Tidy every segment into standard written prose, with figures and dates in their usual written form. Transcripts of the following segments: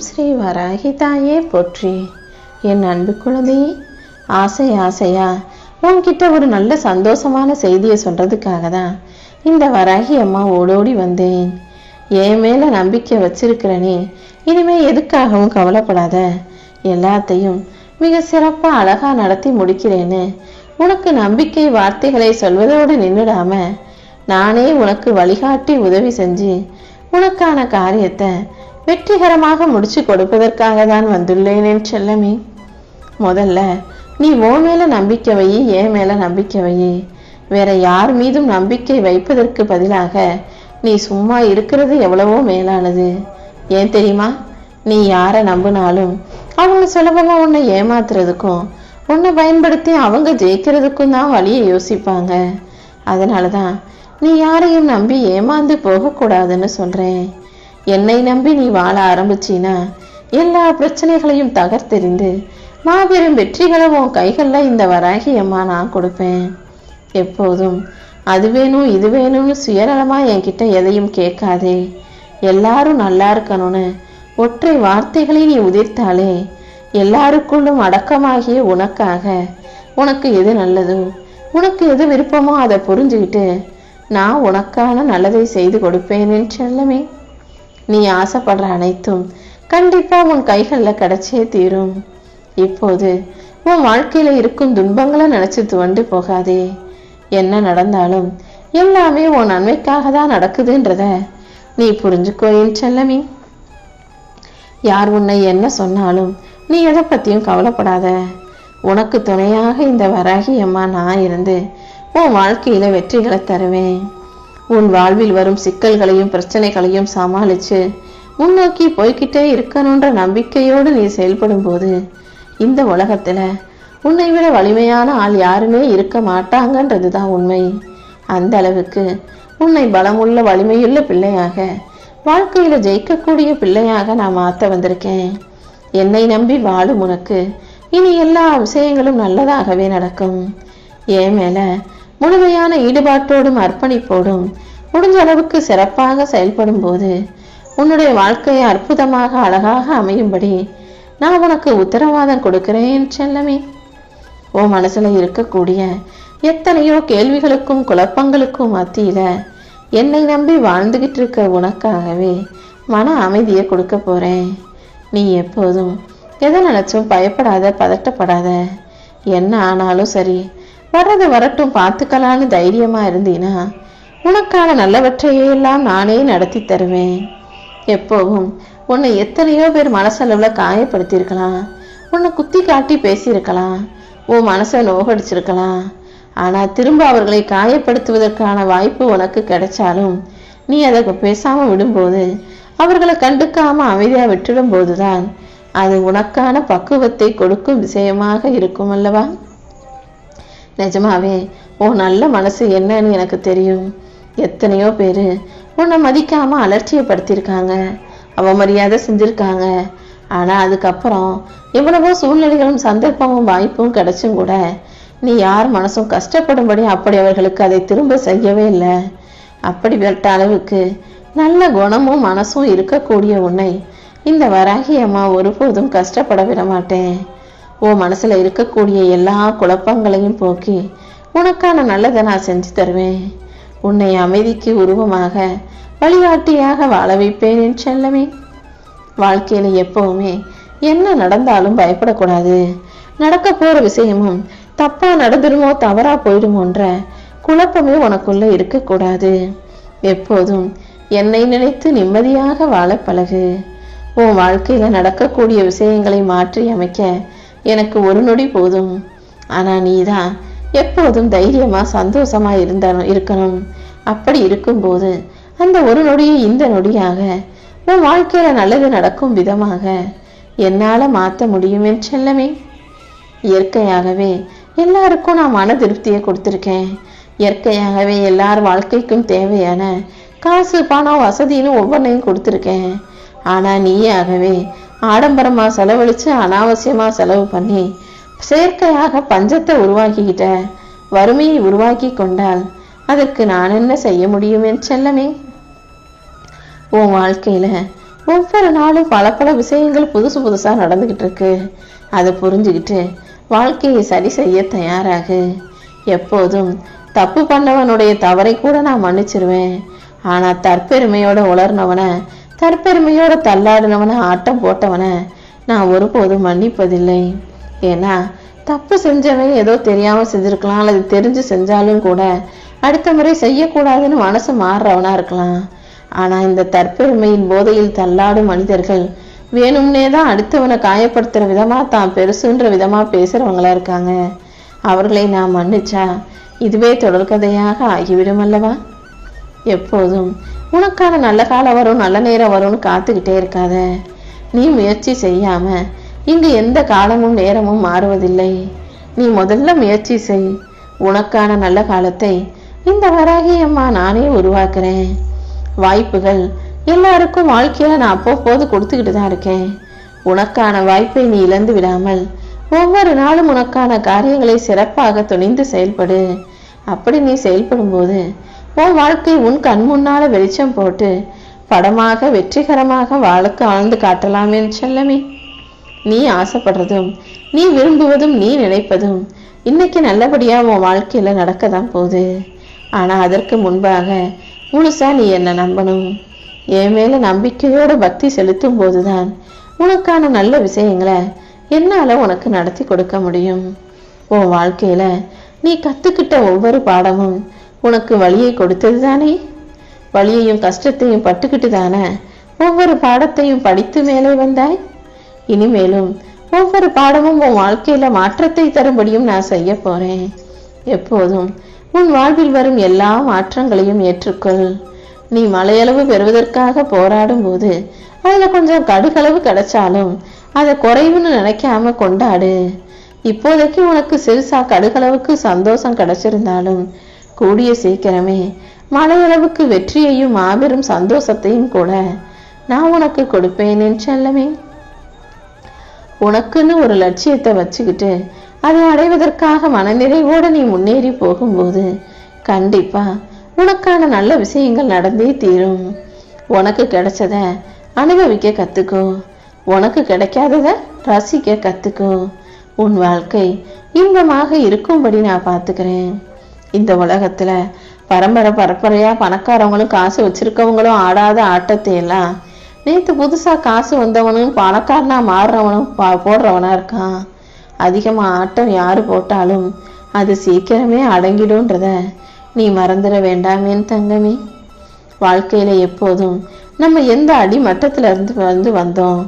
ஸ்ரீ வராகி தாயே போற்றி. என் அன்பு குழந்தையே, ஆசையா உன்கிட்ட ஒரு நல்ல சந்தோஷமான செய்தியை சொல்றதுக்காக தான் இந்த வராகி அம்மா ஓடோடி வந்தேன். என் மேல நம்பிக்கை வச்சிருக்கிறனே, இனிமே எதுக்காகவும் கவலைப்படாத. எல்லாத்தையும் மிக சிறப்பா அழகா நடத்தி முடிக்கிறேன்னு உனக்கு நம்பிக்கை வார்த்தைகளை சொல்வதோடு நின்றுடாம நானே உனக்கு வழிகாட்டி உதவி செஞ்சு உனக்கான காரியத்தை வெற்றிகரமாக முடிச்சு கொடுப்பதற்காக தான் வந்துள்ளேன் என் செல்லமே. முதல்ல நீ உன் மேல நம்பிக்கை வை, என் மேல நம்பிக்கை வை. வேற யார் மீதும் நம்பிக்கை வைப்பதற்கு பதிலாக நீ சும்மா இருக்கிறது எவ்வளவோ மேலானது. ஏன் தெரியுமா? நீ யாரை நம்பினாலும் அவங்க சுலபமா உன்னை ஏமாத்துறதுக்கும் உன்னை பயன்படுத்தி அவங்க ஜெயிக்கிறதுக்கும் தான் வழியை யோசிப்பாங்க. அதனாலதான் நீ யாரையும் நம்பி ஏமாந்து போகக்கூடாதுன்னு சொல்றேன். என்னை நம்பி நீ வாழ ஆரம்பிச்சினா எல்லா பிரச்சனைகளையும் தகர்த்தெறிந்து மாபெரும் வெற்றிகளை உன் கைகளில் இந்த வராகி அம்மா நான் கொடுப்பேன். எப்போதும் அது வேணும் இது வேணும்னு சுயநலமா என்கிட்ட எதையும் கேட்காதே. எல்லாரும் நல்லா இருக்கணும்னு ஒற்றை வார்த்தைகளை நீ உதிர்த்தாலே எல்லாருக்குள்ளும் அடக்கமாகிய உனக்காக உனக்கு எது நல்லதோ உனக்கு எது விருப்பமோ அதை புரிஞ்சுக்கிட்டு நான் உனக்கான நல்லதை செய்து கொடுப்பேன் என் செல்லமே. நீ ஆசைப்படுற அனைத்தும் கண்டிப்பா உன் கைகளில் கிடைச்சே தீரும். இப்போது உன் வாழ்க்கையில இருக்கும் துன்பங்களை நினைச்சு துவண்டு போகாதே. என்ன நடந்தாலும் எல்லாமே உன் நன்மைக்காக தான் நடக்குதுன்றத நீ புரிஞ்சுக்கோ என் செல்லமே. யார் உன்னை என்ன சொன்னாலும் நீ எதை பத்தியும் கவலைப்படாத. உனக்கு துணையாக இந்த வராகி அம்மா நான் இருந்து உன் வாழ்க்கையில வெற்றிகளை தருவேன். உன் வாழ்வில் வரும் சிக்கல்களையும் பிரச்சனைகளையும் சமாளிச்சு முன்னோக்கி போய்கிட்டே இருக்கணுன்ற நம்பிக்கையோடு நீ செயல்படும் போது இந்த உலகத்துல உன்னை விட வலிமையான ஆள் யாருமே இருக்க மாட்டாங்கன்றதுதான் உண்மை. அந்த அளவுக்கு உன்னை பலமுள்ள வலிமையுள்ள பிள்ளையாக வாழ்க்கையில ஜெயிக்கக்கூடிய பிள்ளையாக நான் மாத்த வந்திருக்கேன். என்னை நம்பி வாழும் உனக்கு இனி எல்லா விஷயங்களும் நல்லதாகவே நடக்கும். என் மேல முழுமையான ஈடுபாட்டோடும் அர்ப்பணிப்போடும் முடிஞ்ச அளவுக்கு சிறப்பாக செயல்படும் போது உன்னுடைய வாழ்க்கையை அற்புதமாக அழகாக அமையும்படி நான் உனக்கு உத்தரவாதம் கொடுக்கிறேன் செல்லமே. உன் மனசுல இருக்கக்கூடிய எத்தனையோ கேள்விகளுக்கும் குழப்பங்களுக்கும் மத்தியில என்னை நம்பி வாழ்ந்துகிட்டு இருக்க உனக்காகவே மன அமைதியை கொடுக்க போறேன். நீ எப்போதும் எதை நினைச்சும் பயப்படாத, பதட்டப்படாத. என்ன ஆனாலும் சரி, வர்றது வரட்டும், பார்த்துக்கலான்னு தைரியமா இருந்தீனா உனக்கான நல்லவற்றையெல்லாம் நானே நடத்தி தருவேன். எப்போவும் உன்னை எத்தனையோ பேர் மனசளவுல காயப்படுத்தியிருக்கலாம், உன்னை குத்தி காட்டி பேசியிருக்கலாம், உன் மனசை நோகடிச்சிருக்கலாம். ஆனா திரும்ப அவர்களை காயப்படுத்துவதற்கான வாய்ப்பு உனக்கு கிடைச்சாலும் நீ அதை பேசாம விடும்போது, அவர்களை கண்டுக்காம அமைதியா விட்டுடும் போதுதான் அது உனக்கான பக்குவத்தை கொடுக்கும் விஷயமாக இருக்கும் அல்லவா? நிஜமாவே உன் நல்ல மனசு என்னன்னு எனக்கு தெரியும். எத்தனையோ பேரு உன்னை மதிக்காம அலட்சியப்படுத்தியிருக்காங்க, அவமரியாதை செஞ்சிருக்காங்க. ஆனா அதுக்கப்புறம் எவ்வளவோ சூழ்நிலைகளும் சந்தர்ப்பமும் வாய்ப்பும் கிடைச்சும் கூட நீ யார் மனசும் கஷ்டப்படும்படி அப்படி அவர்களுக்கு அதை திரும்ப செய்யவே இல்லை. அப்படிப்பட்ட அளவுக்கு நல்ல குணமும் மனசும் இருக்கக்கூடிய உன்னை இந்த வராகி அம்மா ஒருபோதும் கஷ்டப்பட விட மாட்டேன். உன் மனசுல இருக்கக்கூடிய எல்லா குழப்பங்களையும் போக்கி உனக்கான நல்லதை நான் செஞ்சு தருவேன். உன்னை அமைதிக்கு உருவமாக வழிகாட்டியாக வாழ வைப்பேன் என் செல்லமே. வாழ்க்கையில எப்பவுமே என்ன நடந்தாலும் பயப்படக்கூடாது. நடக்க போற விஷயமும் தப்பா நடந்துருமோ தவறா போயிடுமோன்ற குழப்பமே உனக்குள்ள இருக்கக்கூடாது. எப்போதும் என்னை நினைத்து நிம்மதியாக வாழ பழகு. உன் வாழ்க்கையில நடக்கக்கூடிய விஷயங்களை மாற்றி அமைக்க எனக்கு ஒரு நொடி போதும். ஆனா நீதான் எப்போதும் தைரியமா சந்தோஷமா இருக்கணும். அப்படி இருக்கும்போது அந்த ஒரு நொடியை இந்த நொடியாக உன் வாழ்க்கையில நல்லது நடக்கும் விதமாக என்னால மாத்த முடியும் என் செல்லமே. இயற்கையாகவே எல்லாருக்கும் நான் மன திருப்தியை கொடுத்துருக்கேன். இயற்கையாகவே எல்லார் வாழ்க்கைக்கும் தேவையான காசு, பணம், வசதின்னு ஒவ்வொன்றையும் கொடுத்துருக்கேன். ஆனா நீயாகவே ஆடம்பரமா செலவழிச்சு அனாவசியமா செலவு பண்ணி செயற்கையாக பஞ்சத்தை உருவாக்கிக்கிட்ட, வறுமையை உருவாக்கி கொண்டால் அதற்கு நான் என்ன செய்ய முடியும் என் செல்லமே? உன் வாழ்க்கையில ஒவ்வொரு நாளும் பல பல விஷயங்கள் புதுசு புதுசா நடந்துகிட்டு இருக்கு. அதை புரிஞ்சுக்கிட்டு வாழ்க்கையை சரி செய்ய தயாராகு. எப்போதும் தப்பு பண்ணவனுடைய தவறை கூட நான் மன்னிச்சிருவேன். ஆனா தற்பெருமையோட உளர்னவன, தற்பெருமையோட தள்ளாடினவன, ஆட்டம் போட்டவன நான் ஒருபோதும் மன்னிப்பதில்லை. ஏன்னா தப்பு செஞ்சவன் ஏதோ தெரியாம செஞ்சிருக்கலாம், அல்லது தெரிஞ்சு செஞ்சாலும் கூட அடுத்த முறை செய்யக்கூடாதுன்னு மனசு மாறுறவனா இருக்கலாம். ஆனா இந்த தற்பெருமையின் போதையில் தள்ளாடும் மனிதர்கள் வேணும்னே தான் அடுத்தவனை காயப்படுத்துற விதமா, தான் பெருசுன்ற விதமா பேசுறவங்களா இருக்காங்க. அவர்களை நான் மன்னிச்சா இதுவே தொடர்கதையாக ஆகிவிடும் அல்லவா? எப்போதும் உனக்கான நல்ல காலம் வரும், நல்ல நேரம் வரும்னு காத்துக்கிட்டே இருக்காத. நீ முயற்சி செய்யாம இங்கு எந்த காலமும் நேரமும் மாறுவதில்லை. நீ முதல்ல முயற்சி செய். உனக்கான நல்ல காலத்தை இந்த வராகி அம்மா நானே உருவாக்குறேன். வாய்ப்புகள் எல்லாருக்கும் வாழ்க்கையில நான் அப்பப்போது கொடுத்துக்கிட்டு தான் இருக்கேன். உனக்கான வாய்ப்பை நீ இழந்து விடாமல் ஒவ்வொரு நாளும் உனக்கான காரியங்களை சிறப்பாக துணிந்து செயல்படு. அப்படி நீ செயல்படும் போது உன் வாழ்க்கை உன் கண் முன்னால வெளிச்சம் போட்டு படமாக வெற்றிகரமாக வாழ்ந்து காட்டலாமே செல்லமே. நீ ஆசைப்படுறதும் நீ விரும்புவதும் நீ நினைப்பதும் இன்னைக்கு நல்லபடியா உன் வாழ்க்கையில நடக்கதான் போகுது. ஆனா அதற்கு முன்பாக முழுசா நீ என்ன நம்பணும். என் மேல நம்பிக்கையோட பக்தி செலுத்தும் போதுதான் உனக்கான நல்ல விஷயங்களை என்னால உனக்கு நடத்தி கொடுக்க முடியும். உன் வாழ்க்கையில நீ கத்துக்கிட்ட ஒவ்வொரு பாடமும் உனக்கு வழியை கொடுத்தது தானே. வழியையும் கஷ்டத்தையும் பட்டுக்கிட்டு தானே ஒவ்வொரு பாடத்தையும் படித்து மேலே வந்தாய். இனிமேலும் ஒவ்வொரு பாடமும் உன் வாழ்க்கையில மாற்றத்தை தரும்படியும் நான் செய்ய போறேன். எப்போதும் உன் வாழ்வில் வரும் எல்லா மாற்றங்களையும் ஏற்றுக்கொள். நீ மலையளவு பெறுவதற்காக போராடும் போது அதுல கொஞ்சம் கடுகளவு கிடைச்சாலும் அதை குறைவுன்னு நினைக்காம கொண்டாடு. இப்போதைக்கு உனக்கு சிறுசா கடுகளவுக்கு சந்தோஷம் கிடைச்சிருந்தாலும் கூடிய சீக்கிரமே மலையளவுக்கு வெற்றியையும் மாபெரும் சந்தோஷத்தையும் கூட நான் உனக்கு கொடுப்பேன் என் செல்லமே. உனக்குன்னு ஒரு லட்சியத்தை வச்சுக்கிட்டு அதை அடைவதற்காக மனநிறைவோடு நீ முன்னேறி போகும்போது கண்டிப்பா உனக்கான நல்ல விஷயங்கள் நடந்தே தீரும். உனக்கு கிடைச்சத அனுபவிக்க கத்துக்கோ. உனக்கு கிடைக்காதத ரசிக்க கத்துக்கோ. உன் வாழ்க்கை இன்பமாக இருக்கும்படி நான் பார்த்துக்கிறேன். இந்த உலகத்துல பரம்பரையா பணக்காரவங்களும் காசு வச்சிருக்கவங்களும் ஆடாத ஆட்டத்தை எல்லாம் நேற்று புதுசா காசு வந்தவனும் பணக்காரனா மாறுறவனும் போடுறவனா இருக்கான். அதிகமா ஆட்டம் யாரு போட்டாலும் அது சீக்கிரமே அடங்கிடும்ன்றத நீ மறந்துட வேண்டாம் என் தங்கமே. வாழ்க்கையில எப்போதும் நம்ம எந்த அடிமட்டத்துல இருந்து வந்தோம்,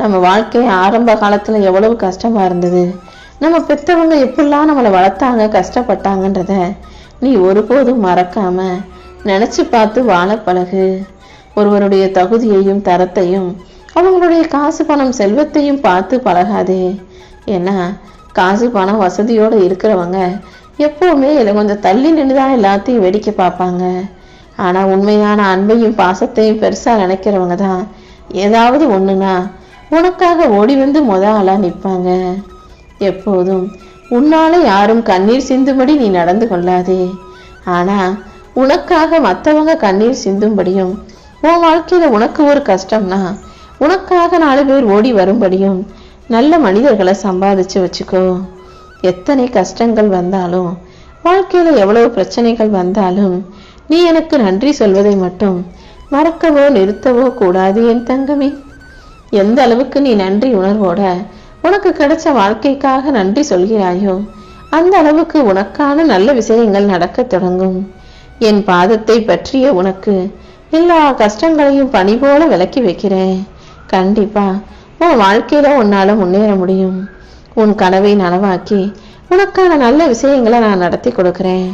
நம்ம வாழ்க்கை ஆரம்ப காலத்துல எவ்வளவு கஷ்டமா இருந்தது, நம்ம பெற்றவங்க எப்படிலாம் நம்மளை வளர்த்தாங்க, கஷ்டப்பட்டாங்கன்றத நீ ஒருபோதும் மறக்காம நினைச்சு பார்த்து வாழ பழகு. ஒருவருடைய தகுதியையும் தரத்தையும் அவங்களுடைய காசு பணம் செல்வத்தையும் பார்த்து பழகாதே. ஏன்னா காசு பணம் வசதியோடு இருக்கிறவங்க எப்பவுமே இதில் கொஞ்சம் தள்ளி நின்றுதான் எல்லாத்தையும் வேடிக்கை பார்ப்பாங்க. ஆனா உண்மையான அன்பையும் பாசத்தையும் பெருசா நினைக்கிறவங்க தான் ஏதாவது ஒண்ணுனா உனக்காக ஓடி வந்து ஆளா நிற்பாங்க. எப்போதும் உன்னால யாரும் கண்ணீர் சிந்தும்படி நீ நடந்து கொள்ளாதே. ஆனா உனக்காக மற்றவங்க கண்ணீர் சிந்தும்படியும் உன் வாழ்க்கையில உனக்கு ஒரு கஷ்டம்னா உனக்காக 4 பேர் ஓடி வரும்படியும் நல்ல மனிதர்களை சம்பாதிச்சு வச்சுக்கோ. எத்தனை கஷ்டங்கள் வந்தாலும் வாழ்க்கையில எவ்வளவு பிரச்சனைகள் வந்தாலும் நீ எனக்கு நன்றி சொல்வதை மட்டும் மறக்கவோ நிறுத்தவோ கூடாது என் தங்கமே. எந்த அளவுக்கு நீ நன்றி உணர்வோட உனக்கு கிடைச்ச வாழ்க்கைக்காக நன்றி சொல்கிறாயோ அந்த அளவுக்கு உனக்கான நல்ல விஷயங்கள் நடக்க தொடங்கும். என் பாதத்தை பற்றிய உனக்கு எல்லா கஷ்டங்களையும் பனி போல விலக்கி வைக்கிறேன். கண்டிப்பா உன் வாழ்க்கையில உன்னால முன்னேற முடியும். உன் கனவை நனவாக்கி உனக்கான நல்ல விஷயங்களை நான் நடத்தி கொடுக்கிறேன்.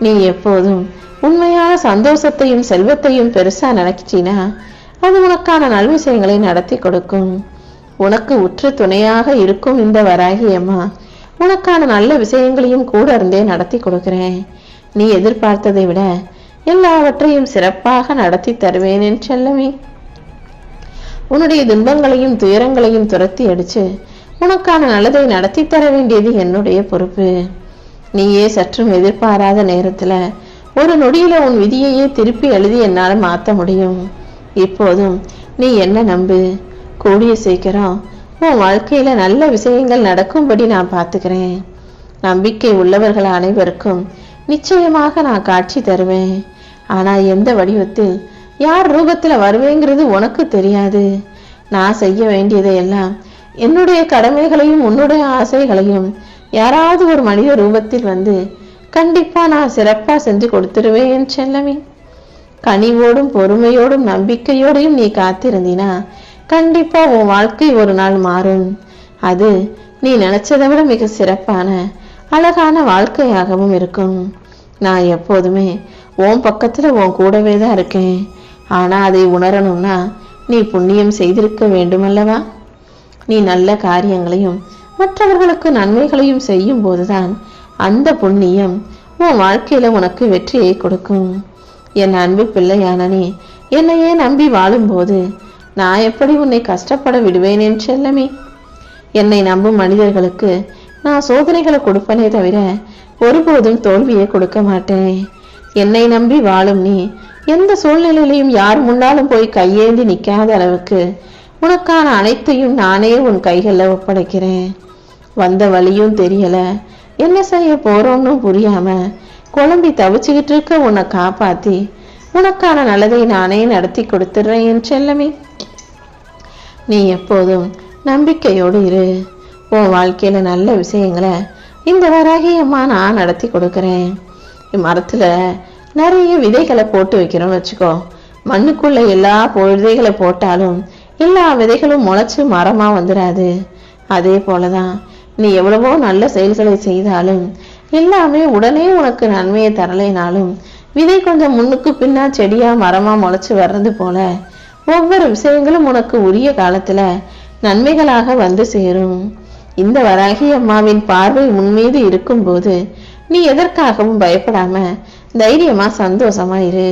நீ எப்போதும் உண்மையான சந்தோஷத்தையும் செல்வத்தையும் பெருசா நினைச்சினா அது உனக்கான நல் விஷயங்களை நடத்தி கொடுக்கும். உனக்கு உற்ற துணையாக இருக்கும் இந்த வராகி அம்மா உனக்கான நல்ல விஷயங்களையும் கூட இருந்தே நடத்தி கொடுக்கிறேன். நீ எதிர்பார்த்ததை விட எல்லாவற்றையும் சிறப்பாக நடத்தி தருவேன் என் செல்லமே. உன்னுடைய துன்பங்களையும் துயரங்களையும் துரத்தி அடிச்சு உனக்கான நல்லதை நடத்தி தர வேண்டியது என்னுடைய பொறுப்பு. நீயே சற்றும் எதிர்பாராத நேரத்துல ஒரு நொடியில உன் விதியையே திருப்பி எழுதி என்னால் மாற்ற முடியும். இப்போதும் நீ என்ன நம்பு. கூடிய சீக்கிரம் உன் வாழ்க்கையில நல்ல விஷயங்கள் நடக்கும்படி நான் பார்த்துக்கிறேன். நம்பிக்கை உள்ளவர்கள் அனைவருக்கும் நிச்சயமாக நான் காட்சி தருவேன். ஆனா எந்த வடிவத்தில் யார் ரூபத்துல வருவேங்கிறது உனக்கு தெரியாது. நான் செய்ய வேண்டியதை எல்லாம், என்னுடைய கடமைகளையும் உன்னுடைய ஆசைகளையும் யாராவது ஒரு மனித ரூபத்தில் வந்து கண்டிப்பா நான் சிறப்பா செஞ்சு கொடுத்துருவேன் செல்லமே. கனிவோடும் பொறுமையோடும் நம்பிக்கையோடையும் நீ காத்திருந்தினா கண்டிப்பா உன் வாழ்க்கை ஒரு நாள் மாறும். அது நீ நினைச்சதை விட மிக சிறப்பான அழகான வாழ்க்கையாகவும் இருக்கும். நான் எப்போதுமே உன் பக்கத்துல உன் கூடவே தான் இருக்கேன். ஆனா அதை உணரணும்னா நீ புண்ணியம் செய்திருக்க வேண்டுமல்லவா? நீ நல்ல காரியங்களையும் மற்றவர்களுக்கு நன்மைகளையும் செய்யும் போதுதான் அந்த புண்ணியம் உன் வாழ்க்கையில உனக்கு வெற்றியை கொடுக்கும். என் அன்பு பிள்ளையான நீ என்னையே நம்பி வாழும்போது நான் எப்படி உன்னை கஷ்டப்பட விடுவேன் என் செல்லமே? என்னை நம்பும் மனிதர்களுக்கு நான் சோதனைகளை கொடுப்பனே தவிர ஒருபோதும் தோல்வியை கொடுக்க மாட்டேன். என்னை நம்பி வாழும் நீ எந்த சூழ்நிலையிலையும் யார் முன்னாலும் போய் கையேந்தி நிற்காத அளவுக்கு உனக்கான அனைத்தையும் நானே உன் கைகளில் ஒப்படைக்கிறேன். வந்த வழியும் தெரியல, என்ன செய்ய போறோம்னு புரியாம குழம்பி தவிச்சுக்கிட்டு இருக்க உன்னை காப்பாத்தி உனக்கான நல்லதை நானே நடத்தி கொடுத்துடுறேன் என் செல்லமே. நீ எப்போதும் நம்பிக்கையோடு இரு. உன் வாழ்க்கையில நல்ல விஷயங்களை இந்த வராகி அம்மா நான் நடத்தி கொடுக்குறேன். மரத்துல நிறைய விதைகளை போட்டு வைக்கிறோம்னு வச்சுக்கோ. மண்ணுக்குள்ள எல்லா விதைகளை போட்டாலும் எல்லா விதைகளும் முளைச்சு மரமா வந்துடாது. அதே போலதான் நீ எவ்வளவோ நல்ல செயல்களை செய்தாலும் எல்லாமே உடனே உனக்கு நன்மையை தரலைனாலும் விதை கொஞ்சம் முன்னுக்கு பின்னா செடியா மரமா முளைச்சு வர்றது போல ஒவ்வொரு விஷயங்களும் உனக்கு உரிய காலத்துல நன்மைகளாக வந்து சேரும். இந்த வராகி அம்மாவின் பார்வை உன்மீது இருக்கும் போது நீ எதற்காகவும் பயப்படாம தைரியமா சந்தோஷமா இரு.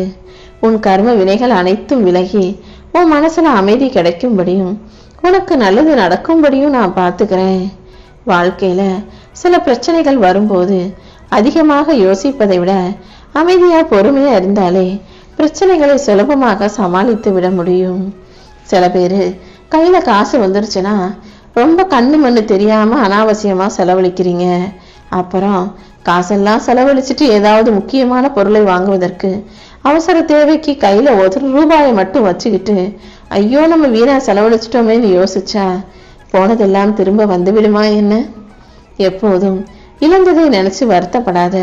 உன் கர்ம வினைகள் அனைத்தும் விலகி உன் மனசுல அமைதி கிடைக்கும்படியும் உனக்கு நல்லது நடக்கும்படியும் நான் பார்த்துக்கிறேன். வாழ்க்கையில சில பிரச்சனைகள் வரும்போது அதிகமாக யோசிப்பதை விட அமைதியா பொறுமையா இருந்தாலே பிரச்சனைகளை சுலபமாக சமாளித்து விட முடியும். சில பேரு கையில காசு வந்துருச்சுன்னா ரொம்ப கண்ணு மண்ணு தெரியாம அனாவசியமா செலவழிக்கிறீங்க. அப்புறம் காசெல்லாம் செலவழிச்சிட்டு ஏதாவது முக்கியமான பொருளை வாங்குவதற்கு அவசர தேவைக்கு கையில ₹1 மட்டும் வச்சுக்கிட்டு ஐயோ நம்ம வீணா செலவழிச்சிட்டோமேன்னு யோசிச்சா போனதெல்லாம் திரும்ப வந்து விடுமா என்ன? எப்போதும் இழந்ததை நினைச்சு வருத்தப்படாத.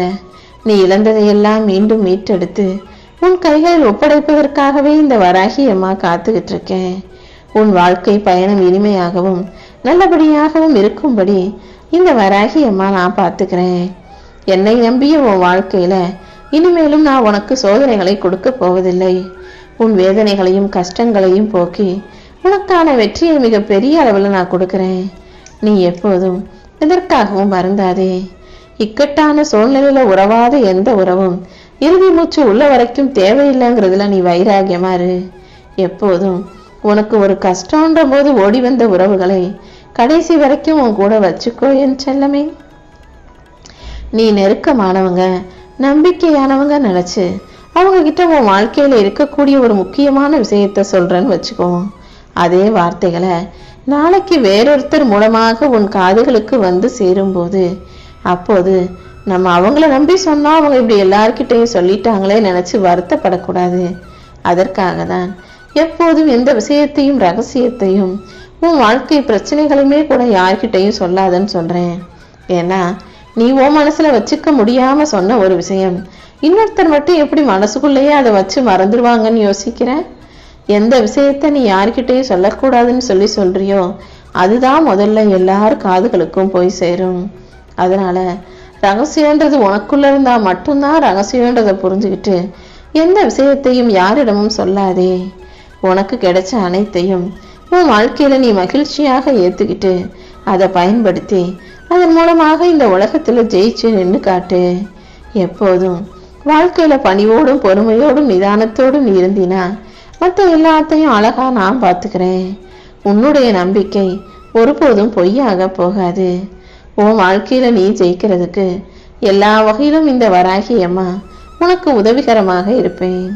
நீ இழந்ததையெல்லாம் மீண்டும் மீட்டெடுத்து உன் கைகளில் ஒப்படைப்பதற்காகவே இந்த வராகி அம்மா காத்துக்கிட்டு இருக்கேன். உன் வாழ்க்கை பயணம் இனிமையாகவும் நல்லபடியாகவும் இருக்கும்படி இந்த வராகி அம்மா நான் பார்த்துக்கிறேன். என்னை நம்பிய உன் வாழ்க்கையில இனிமேலும் நான் உனக்கு சோதனைகளை கொடுக்க போவதில்லை. உன் வேதனைகளையும் கஷ்டங்களையும் போக்கி உனக்கான வெற்றியை மிக பெரிய அளவில் நான் கொடுக்கிறேன். நீ எப்போதும் எதற்காகவும் வருந்தாதே. இக்கட்டான சூழ்நிலையில உறவாத எந்த உறவும் இறுதி மூச்சு உள்ள வரைக்கும் தேவையில்லைங்கிறதுல நீ வைராகியமா இரு. எப்போதும் உனக்கு ஒரு கஷ்டம்ன்ற போது ஓடி வந்த உறவுகளை கடைசி வரைக்கும் உன் கூட வச்சுக்கோ என் செல்லமே. நீ நெருக்கமானவங்க நம்பிக்கையானவங்க நினைச்சு அவங்க கிட்ட உன் வாழ்க்கையில இருக்கக்கூடிய ஒரு முக்கியமான விஷயத்த சொல்றேன்னு வச்சுக்கோ. அதே வார்த்தைகளை நாளைக்கு வேறொருத்தர் மூலமாக உன் காதுகளுக்கு வந்து சேரும்போது அப்போது நம்ம அவங்கள நம்பி சொன்னா அவங்க இப்படி எல்லார்கிட்டையும் சொல்லிட்டாங்களே நினைச்சு வருத்தப்படக்கூடாது. அதற்காக தான் எப்போதும் எந்த விஷயத்தையும் ரகசியத்தையும் உன் வாழ்க்கை பிரச்சனைகளுமே கூட யார்கிட்டையும் சொல்லாதன்னு சொல்றேன். ஏன்னா நீ உன் மனசுல வச்சுக்க முடியாம சொன்ன ஒரு விஷயம் இன்னொருத்தர் மட்டும் எப்படி மனசுக்குள்ளேயே அதை வச்சு மறந்துடுவாங்கன்னு யோசிக்கிற. எந்த விஷயத்த நீ யார்கிட்டையும் சொல்லக்கூடாதுன்னு சொல்றியோ அதுதான் முதல்ல எல்லார் காதுகளுக்கும் போய் சேரும். அதனால ரகசியன்றது உனக்குள்ள இருந்தா மட்டும்தான் ரகசியன்றதை புரிஞ்சுக்கிட்டு எந்த விஷயத்தையும் யாரிடமும் சொல்லாதே. உனக்கு கிடைச்ச அனைத்தையும் உன் வாழ்க்கையில நீ மகிழ்ச்சியாக ஏத்துக்கிட்டு அதை பயன்படுத்தி அதன் மூலமாக இந்த உலகத்துல ஜெயிச்சு நின்று காட்டு. எப்போதும் வாழ்க்கையில பணிவோடும் பொறுமையோடும் நிதானத்தோடும் நீ இருந்தினா மற்ற எல்லாத்தையும் அழகா நான் பார்த்துக்கிறேன். உன்னுடைய நம்பிக்கை ஒருபோதும் பொய்யாக போகாது. உன் வாழ்க்கையில நீ ஜெயிக்கிறதுக்கு எல்லா வகையிலும் இந்த வராகி அம்மா உனக்கு உதவிகரமாக இருப்பேன்.